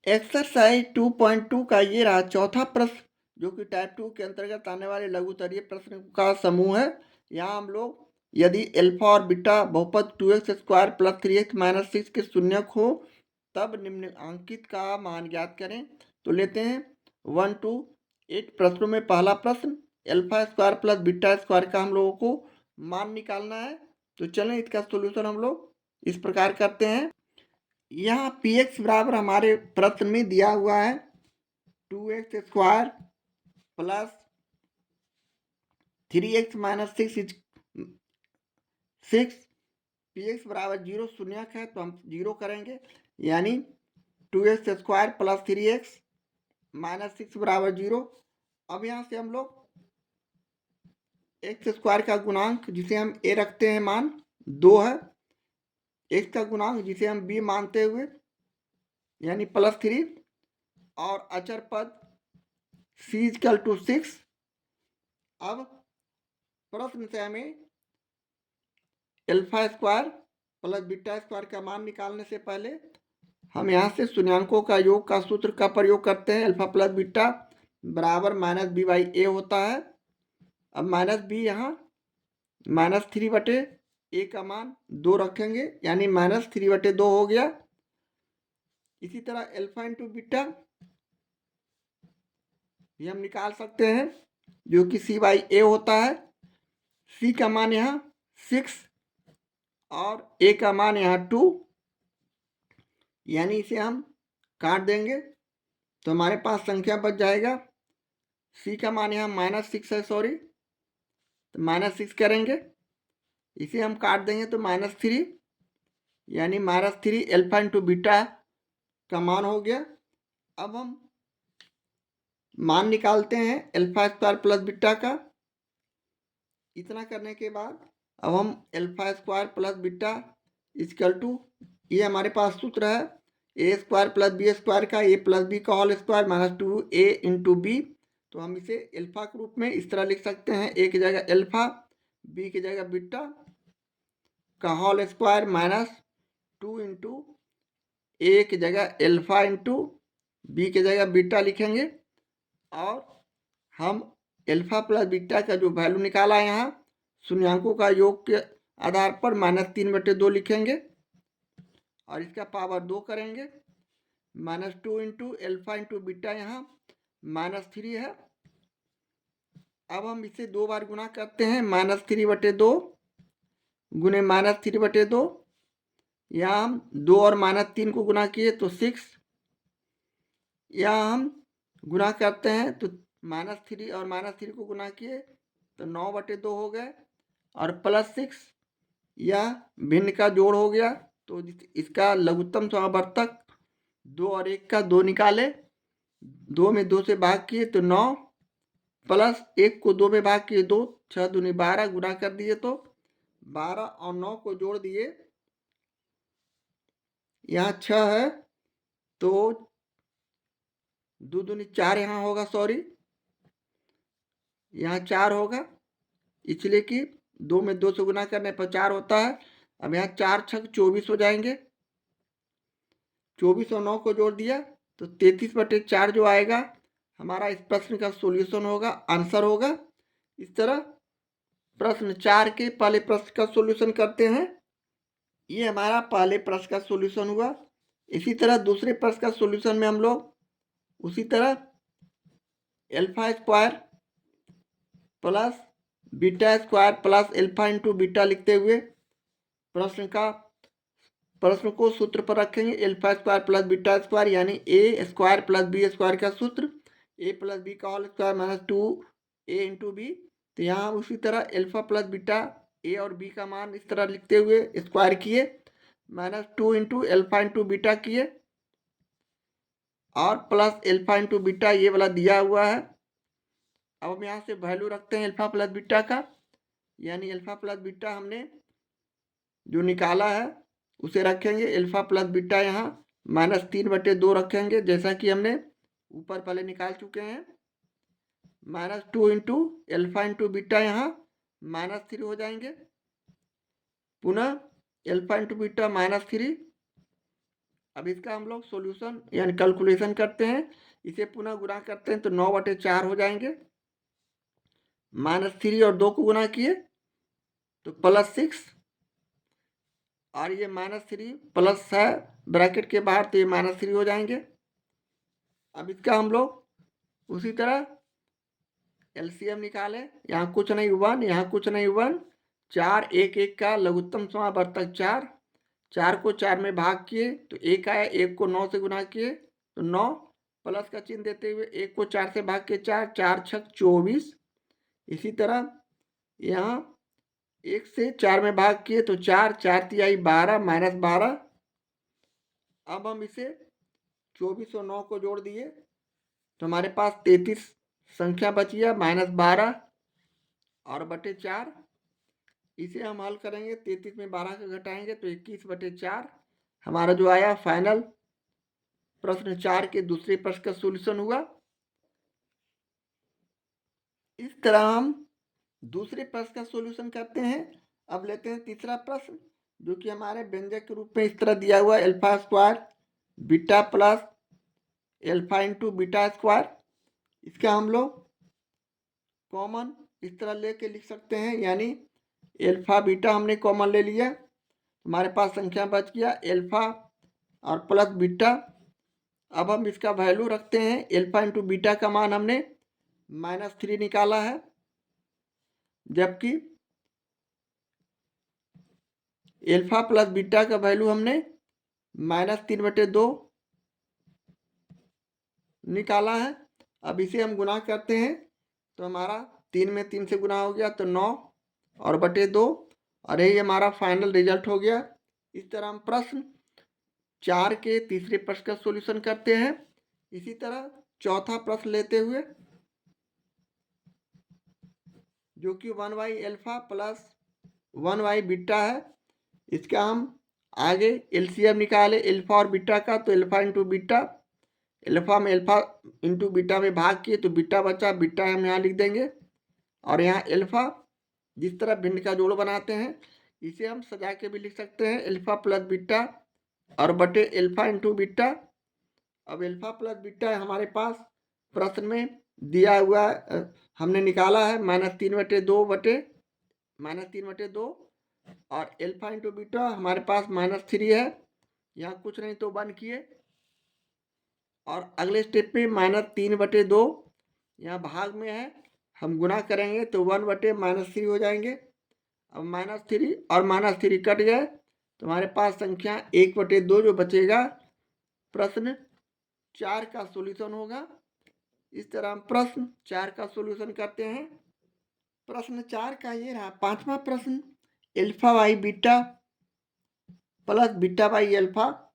Exercise 2.2 का ये रहा चौथा प्रश्न, जो कि टाइप 2 के अंतर्गत आने वाले लघुत्तरीय प्रश्न का समूह है। यहाँ हम लोग यदि अल्फा और बीटा बहुपद 2x² प्लस 3x माइनस 6 के शून्यक हो तब निम्नांकित का मान ज्ञात करें। तो लेते हैं 1 to 8 प्रश्नों में पहला प्रश्न, alpha square plus beta square का हम लोगों को मान निकालना है। तो चलें इसका सोल्यूशन हम लोग इस प्रकार करते हैं। यहाँ पी एक्स बराबर हमारे प्रश्न में दिया हुआ है 2x² plus 3x minus 6 P x बराबर 0 शून्यक है तो हम 0 करेंगे, यानी 2x² प्लस 3x माइनस 6 बराबर 0। अब यहाँ से हम लोग x² का गुणांक जिसे हम a रखते हैं मान 2 है, x का गुणांक जिसे हम b मानते हुए यानी प्लस 3, और अचर पद c इक्वल टू 6। अब प्रश्न से हमें alpha square plus beta square का मान निकालने से पहले हम यहाँ से शून्यांकों का योग का सूत्र का प्रयोग करते हैं। अल्फा प्लस बीटा बराबर माइनस बी बाई ए होता है। अब माइनस बी यहाँ माइनस 3/a का मान 2 रखेंगे, यानी माइनस 3/2 हो गया। इसी तरह अल्फा इंटू बीटा भी हम निकाल सकते हैं, जो कि c बाई ए होता है। c का मान यहाँ 6 और a का मान यहाँ 2, यानी इसे हम काट देंगे तो हमारे पास संख्या बच जाएगा। c का मान यहाँ माइनस 6 है, सॉरी, तो माइनस 6 करेंगे, इसे हम काट देंगे तो माइनस 3, यानी माइनस 3 अल्फा इंटू बीटा का मान हो गया। अब हम मान निकालते हैं अल्फा स्क्वायर प्लस बीटा का। इतना करने के बाद अब हम alpha square plus beta equal to, ये हमारे पास सूत्र है a square plus b square का, ए प्लस बी का whole square minus 2a into b. तो हम इसे अल्फा के रूप में इस तरह लिख सकते हैं, ए की जगह अल्फा, बी की जगह बीटा का होल स्क्वायर माइनस 2 इंटू ए की जगह अल्फा इंटू बी की जगह बीटा लिखेंगे। और हम अल्फा प्लस बीटा का जो वैल्यू निकाला है यहाँ शून्यांकों का योग के आधार पर -3/2 लिखेंगे और इसका पावर 2 करेंगे। -2 इंटू अल्फा इंटू बीटा यहाँ -3 है। अब हम इसे 2 बार गुना करते हैं, -3/2 गुने -3/2, यहाँ हम 2 और -3 को गुना किए तो 6, यहाँ हम गुना करते हैं तो -3 और -3 को गुना किए तो 9/2 हो गए, और प्लस 6 यह भिन्न का जोड़ हो गया। तो इसका लघुत्तम समावर्तक 2 और 1 का 2 निकाले, 2 में 2 से भाग किए तो 9, प्लस 1 को 2 में भाग किए 2, 6 दूनी 12 गुना कर दिए तो 12 और 9 को जोड़ दिए, यहाँ 6 है तो 2 दूनी 4 यहाँ होगा, सॉरी यहाँ 4 होगा, इसलिए कि 2 में 2 से गुना करने पर 4 होता है। अब यहाँ 4 छक 24 हो जाएंगे, 24 और 9 को जोड़ दिया तो 33/4 जो आएगा हमारा इस प्रश्न का सॉल्यूशन होगा, आंसर होगा। इस तरह प्रश्न 4 के पहले प्रश्न का सॉल्यूशन करते हैं। ये हमारा पहले प्रश्न का सॉल्यूशन हुआ। इसी तरह दूसरे प्रश्न का सॉल्यूशन में हम लोग उसी तरह alpha square plus beta square plus alpha into beta लिखते हुए प्रश्न को सूत्र पर रखेंगे। Alpha square plus beta square यानी a square plus b square का सूत्र, ए प्लस बी का whole square minus 2a into b. तो यहाँ उसी तरह अल्फा प्लस बीटा ए और बी का मान इस तरह लिखते हुए स्क्वायर किए, -2 इंटू अल्फा इंटू बीटा किए, और प्लस अल्फा इंटू बीटा ये वाला दिया हुआ है। अब हम यहाँ से वैल्यू रखते हैं अल्फा प्लस बीटा का, यानी अल्फा प्लस बीटा हमने जो निकाला है उसे रखेंगे। अल्फा प्लस बीटा यहाँ -3/2 रखेंगे, जैसा कि हमने ऊपर पहले निकाल चुके हैं। -2 इंटू अल्फा इंटू बीटा यहाँ -3 हो जाएंगे, पुनः अल्फा इंटू बीटा -3, अब इसका हम लोग सॉल्यूशन यानी कैलकुलेशन करते हैं, इसे पुनः गुणा करते हैं तो 9/4 हो जाएंगे। -3 और 2 को गुणा किए तो +6, और ये -3 प्लस है ब्रैकेट के बाहर तो ये -3 हो जाएंगे। अब इसका हम लोग उसी तरह एलसीएम निकाले, यहाँ कुछ नहीं 1, यहाँ कुछ नहीं 1, 4 1 1 का लघुत्तम समावर्तक 4, 4 को 4 में भाग किए तो 1 आया, 1 को 9 से गुणा किए तो 9, प्लस का चिन्ह देते हुए 1 को 4 से भाग के 4, 4 6 24। इसी तरह यहाँ 1 से 4 में भाग किए तो 4, 4 तिहाई 12 -12। अब हम इसे 24 और 9 को जोड़ दिए तो हमारे पास 33 संख्या बच गया, -12 और बटे 4। इसे हम हल करेंगे, 33 में 12 को घटाएंगे तो 21/4 हमारा जो आया फाइनल प्रश्न 4 के दूसरे प्रश्न का सॉल्यूशन हुआ। इस तरह हम दूसरे प्रश्न का सॉल्यूशन करते हैं। अब लेते हैं तीसरा प्रश्न, जो कि हमारे व्यंजक के रूप में इस तरह दिया हुआ है, α² beta plus α into beta square. इसका हम लोग कॉमन इस तरह लेके लिख सकते हैं, यानी α बीटा हमने कॉमन ले लिया, हमारे पास संख्या बच गया α और प्लस बीटा। अब हम इसका वैल्यू रखते हैं, α इंटू बीटा का मान हमने -3 निकाला है, जबकि α प्लस बीटा का वैल्यू हमने -3/2 निकाला है। अब इसे हम गुणा करते हैं तो हमारा 3 में 3 से गुणा हो गया तो 9 और बटे 2, और यही हमारा फाइनल रिजल्ट हो गया। इस तरह हम प्रश्न 4 के तीसरे प्रश्न का सॉल्यूशन करते हैं। इसी तरह चौथा प्रश्न लेते हुए, जो कि 1/α प्लस 1 बीटा है, इसका हम आगे एलसीएम निकाले अल्फा और बीटा का तो अल्फा इंटू बीटा, अल्फा में अल्फा इंटू बीटा में भाग किए तो बीटा बचा, बीटा हम यहाँ लिख देंगे, और यहाँ अल्फा जिस तरह भिन्न का जोड़ बनाते हैं इसे हम सजा के भी लिख सकते हैं, अल्फा प्लस बीटा और बटे अल्फा इंटू बीटा। अब अल्फा प्लस बीटा हमारे पास प्रश्न में दिया हुआ हमने निकाला है -3/2 और अल्फा इंटू बीटा हमारे पास -3 है, यहाँ कुछ नहीं तो 1 किए, और अगले स्टेप पे -3/2 यहाँ भाग में है, हम गुणा करेंगे तो 1/-3 हो जाएंगे। अब -3 और -3 कट गए तो हमारे पास संख्या 1/2 जो बचेगा, प्रश्न 4 का सॉल्यूशन होगा। इस तरह हम प्रश्न 4 का सॉल्यूशन करते हैं। प्रश्न 4 का ये रहा पांचवा प्रश्न, α/बीटा प्लस β/α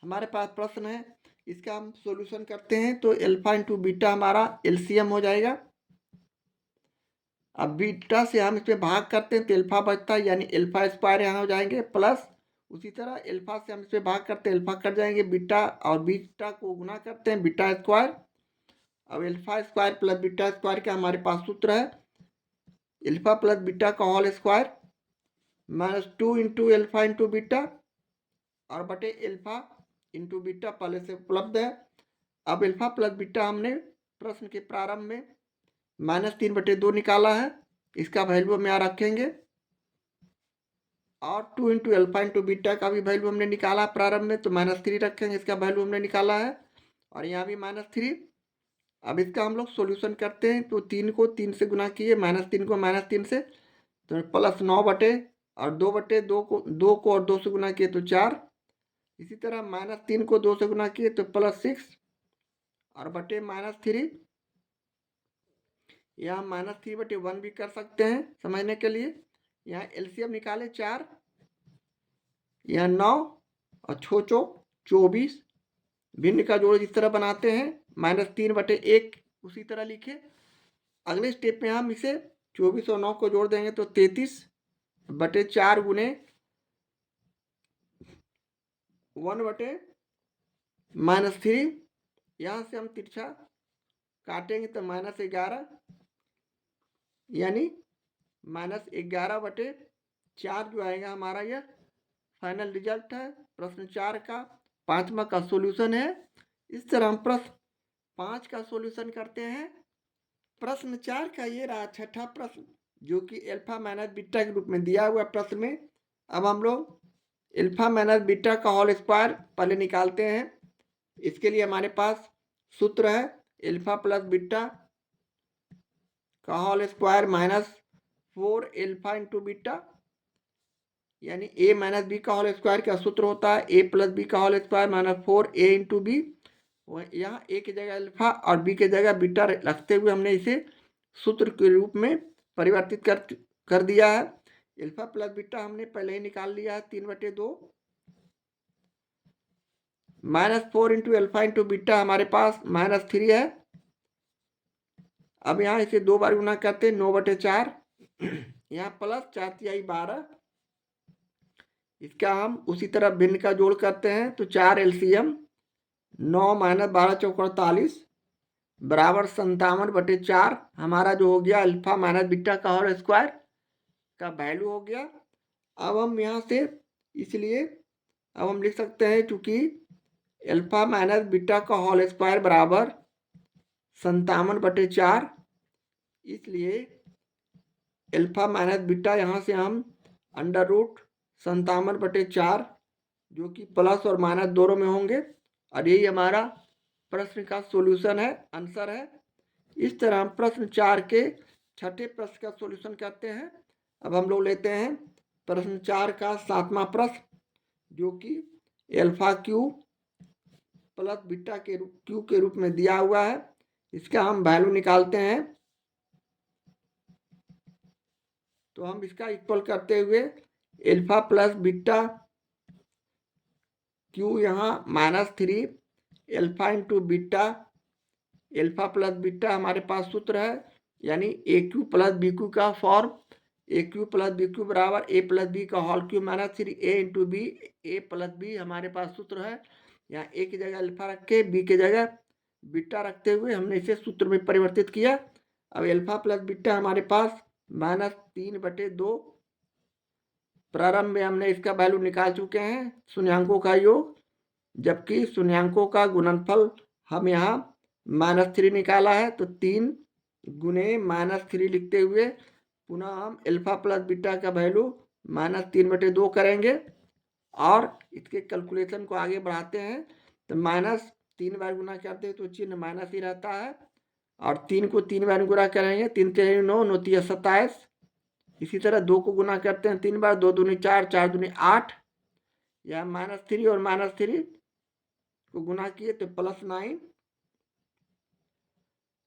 हमारे पास प्रश्न है, इसका हम सॉल्यूशन करते हैं तो अल्फा इंटू बीटा हमारा एलसीएम हो जाएगा। अब बीटा से हम इसमें भाग करते हैं तो अल्फा बचता है, यानी अल्फा स्क्वायर यहाँ हो जाएंगे, प्लस उसी तरह अल्फा से हम इसमें भाग करते हैं अल्फा कट जाएंगे, बीटा और बीटा को गुणा करते हैं बीटा स्क्वायर। अब alpha square plus beta square का हमारे पास सूत्र है, अल्फा प्लस बीटा का whole square -2 into alpha into beta और बटे अल्फा इंटू बीटा पहले से उपलब्ध है। अब अल्फा प्लस बीटा हमने प्रश्न के प्रारंभ में -3/2 निकाला है, इसका वैल्यू हम यहाँ रखेंगे, और 2 इंटू अल्फा इंटू बीटा का भी वैल्यू हमने निकाला प्रारंभ में तो -3 रखेंगे, इसका वैल्यू हमने निकाला है, और यहाँ भी -3। अब इसका हम लोग सॉल्यूशन करते हैं तो 3 को 3 से गुणा किए, -3 को -3 से तो +9 और 2/2 को 2 को और 2 से गुणा किए तो 4। इसी तरह -3 को 2 से गुणा किए तो +6 और बटे -3, यहाँ -3/1 भी कर सकते हैं समझने के लिए। यहाँ एलसीएम निकाले 4, यहाँ 9 और 6 चौक 24, भिन्न का जोड़ इस तरह बनाते हैं, -3/1 उसी तरह लिखे। अगले स्टेप में हम इसे 24 और 9 को जोड़ देंगे तो 33/4 गुने 1/-3, यहाँ से हम तिरछा काटेंगे तो -11, यानी -11/4 जो आएगा हमारा, यह फाइनल रिजल्ट है प्रश्न 4 का 5वां का सॉल्यूशन है। इस तरह हम प्रश्न 5 का सॉल्यूशन करते हैं। प्रश्न 4 का ये रहा छठा प्रश्न, जो कि अल्फा माइनस बीटा के रूप में दिया हुआ प्रश्न में। अब हम लोग अल्फा माइनस बीटा का होल स्क्वायर पहले निकालते हैं। इसके लिए हमारे पास सूत्र है अल्फा प्लस बीटा का whole square minus 4 alpha into beta, यानी ए माइनस बी का होल स्क्वायर का सूत्र होता है ए प्लस बी का whole square minus 4 a into b. यहाँ ए की जगह अल्फा और बी की जगह बीटा रखते हुए हमने इसे सूत्र के रूप में परिवर्तित कर दिया है। अल्फा प्लस बीटा हमने पहले ही निकाल लिया है 3/2 minus 4 into alpha into beta हमारे पास -3 है। अब यहाँ इसे 2 बार गुना करते हैं 9/4, यहाँ प्लस 4 × 12। इसका हम उसी तरह भिन्न का जोड़ करते हैं तो 4 LCM 9 - 12 × 4 48 बराबर 57/4 हमारा जो हो गया अल्फा माइनस बीटा का होल स्क्वायर का वैल्यू हो गया। अब हम यहाँ से इसलिए अब हम लिख सकते हैं चूंकि अल्फा माइनस बीटा का होल स्क्वायर बराबर 57/4, इसलिए अल्फा माइनस बीटा यहाँ से हम √57/4 जो कि प्लस और माइनस दोनों में होंगे, और यही हमारा प्रश्न का सॉल्यूशन है, आंसर है। इस तरह हम प्रश्न 4 के छठे प्रश्न का सॉल्यूशन करते हैं। अब हम लोग लेते हैं प्रश्न 4 का 7वां प्रश्न, जो कि अल्फा क्यू प्लस बीटा के क्यू के रूप में दिया हुआ है। इसका हम वैल्यू निकालते हैं तो हम इसका इक्वल करते हुए अल्फा प्लस बीटा क्यू यहाँ -3 alpha into beta alpha plus beta हमारे पास सूत्र है, यानी a cube plus b cube का फॉर्म ए क्यू प्लस बी क्यू बराबर ए प्लस बी का होल क्यू -3 ए इंटू बी ए प्लस बी हमारे पास सूत्र है। यहाँ ए की जगह अल्फा रख के बी की जगह बीटा रखते हुए हमने इसे सूत्र में परिवर्तित किया। अब अल्फा प्लस बीटा हमारे पास -3/2 प्रारंभ में हमने इसका वैल्यू निकाल चुके हैं शून्यांकों का योग, जबकि शून्यांकों का गुणनफल हम यहाँ -3 निकाला है तो 3 × -3 लिखते हुए पुनः हम अल्फा प्लस बीटा का वैल्यू -3/2 करेंगे और इसके कैलकुलेशन को आगे बढ़ाते हैं तो -3 बार गुना करते हैं तो चिन्ह माइनस ही रहता है, और 3 को 3 बार गुना करेंगे 3 × 3 = 9 9 × 3 = 27। इसी तरह 2 को गुना करते हैं 3 बार 2 दूनी 4 4 दूनी 8, या -3 और -3 को गुना किए तो +9।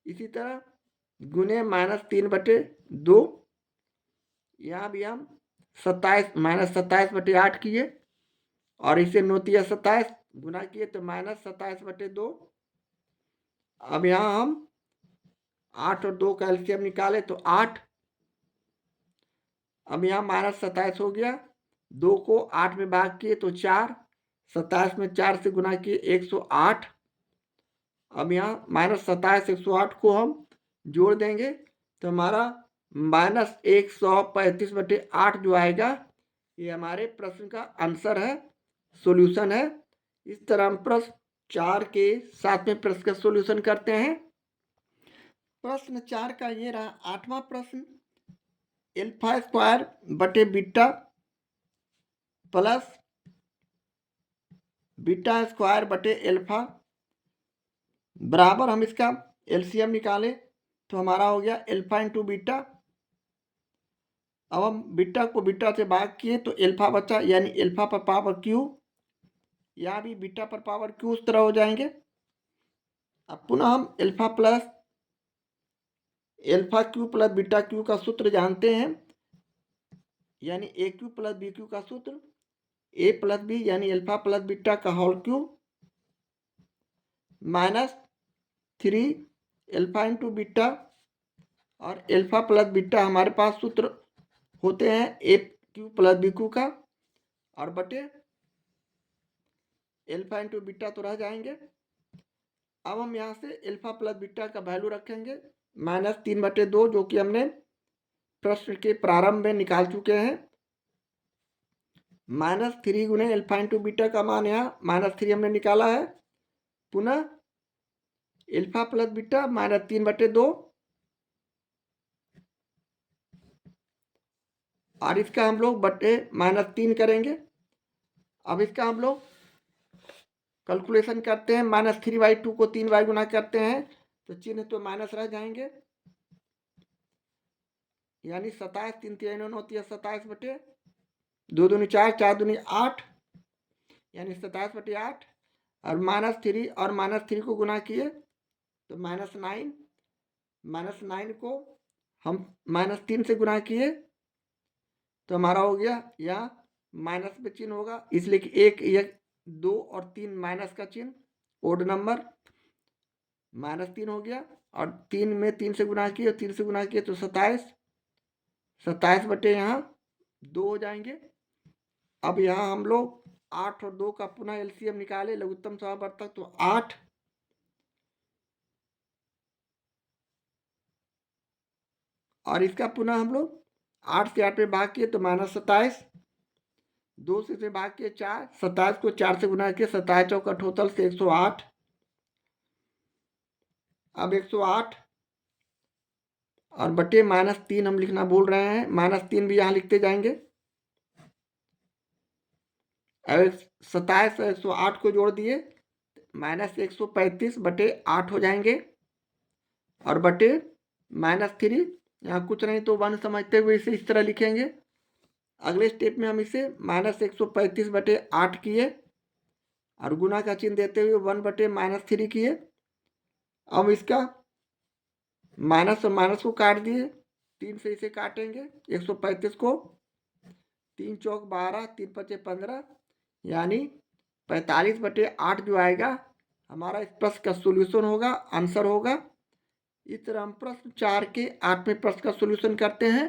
इसी तरह गुने -3/2, यहाँ भी हम 27 - 27/8 किए और इसे 9 × 3 = 27 गुना किए तो -27/2। अब यहाँ हम 8 और 2 का एलसीएम निकाले तो 8। अब यहाँ -27 हो गया, 2 को 8 में भाग किए तो 4, 27 में 4 से गुना किए 108। अब यहाँ -27 108 को हम जोड़ देंगे तो हमारा -135/8 जो आएगा ये हमारे प्रश्न का आंसर है, सॉल्यूशन है। इस तरह हम प्रश्न 4 के 7वें प्रश्न का सॉल्यूशन करते हैं। प्रश्न 4 का ये रहा 8वां प्रश्न, अल्फा स्क्वायर बटे बीटा प्लस बीटा स्क्वायर बटे अल्फा बराबर, हम इसका एलसीएम निकालें तो हमारा हो गया अल्फा इंटू बीटा। अब हम बीटा को बीटा से भाग किए तो अल्फा बचा, यानी अल्फा पर पावर क्यू, यहाँ भी बीटा पर पावर क्यू उस तरह हो जाएंगे। अब पुनः हम alpha cube plus beta cube का सूत्र जानते हैं, यानी a cube plus b cube का सूत्र ए प्लस बी यानी अल्फा प्लस बीटा का whole cube -3 alpha into beta, और अल्फा प्लस बीटा हमारे पास सूत्र होते हैं a cube plus b cube का, और बटे अल्फा इंटू बीटा तो रह जाएंगे। अब हम यहाँ से अल्फा प्लस बीटा का वैल्यू रखेंगे -3/2 जो कि हमने प्रश्न के प्रारंभ में निकाल चुके हैं। -3 गुने अल्फा इंटू बीटा का मान यहाँ -3 हमने निकाला है। पुनः अल्फा प्लस बीटा -3/2 और इसका हम लोग बटे -3 करेंगे। अब इसका हम लोग कैलकुलेशन करते हैं। -3/2 को 3 बार गुना करते हैं तो चिन्ह तो माइनस रह जाएंगे, यानी 27, 3 3 होती है 27/2 दूनी 4, 4 दूनी 8, यानी 27/8 और -3 और -3 को गुना किए तो -9, -9 को हम -3 से गुना किए तो हमारा हो गया, यहाँ माइनस में चिन्ह होगा इसलिए कि 1, 2 और 3 माइनस का चिन्ह, ओड नंबर -3 हो गया। और 3 में 3 से गुना किए, 3 से गुना किए तो 27, 27 बटे यहाँ 2 हो जाएंगे। अब यहाँ हम लोग 8 और 2 का पुनः एलसीएम निकाले, लघुत्तम समावर्तक, तो 8 और इसका पुनः हम लोग 8 से 8 में भाग किए तो -27, 2 से इसे भाग किए 4, 27 को 4 से गुना किए, 27 चौका टोटल से 108। अब 108 और बटे -3 हम लिखना भूल रहे हैं, -3 भी यहाँ लिखते जाएंगे। अब 27 और 108 को जोड़ दिए -135 बटे 8 हो जाएंगे और बटे -3, यहाँ कुछ नहीं तो 1 समझते हुए इसे इस तरह लिखेंगे। अगले स्टेप में हम इसे -135 बटे 8 किए और गुना का चिन्ह देते हुए 1 बटे -3 किए। अब इसका माइनस और माइनस को काट दिए, 3 से इसे काटेंगे, 135 को 3 चौक 12, 3 पचे 15, यानी 45/8 जो आएगा हमारा इस प्रश्न का सोल्यूशन होगा, आंसर होगा। इस तरह हम प्रश्न 4 के 8वें प्रश्न का सोल्यूशन करते हैं।